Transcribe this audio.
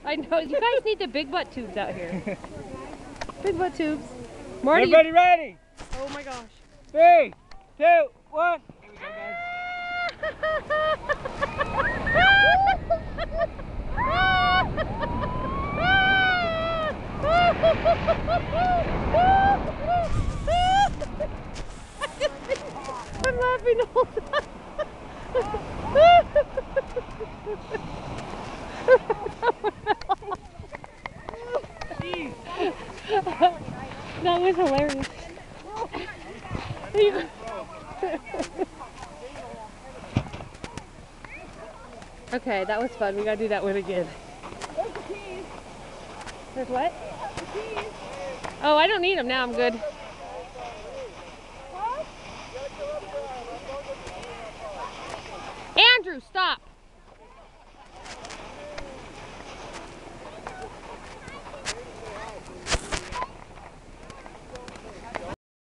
I know, you guys need the big butt tubes out here. Big butt tubes. Marty, everybody ready? Oh my gosh. 3, 2, 1. Here we go, guys. I'm laughing the whole time. That was hilarious. Okay, that was fun. We gotta do that one again. There's the keys. There's what? The keys. Oh, I don't need them now. I'm good. Huh? Andrew, stop.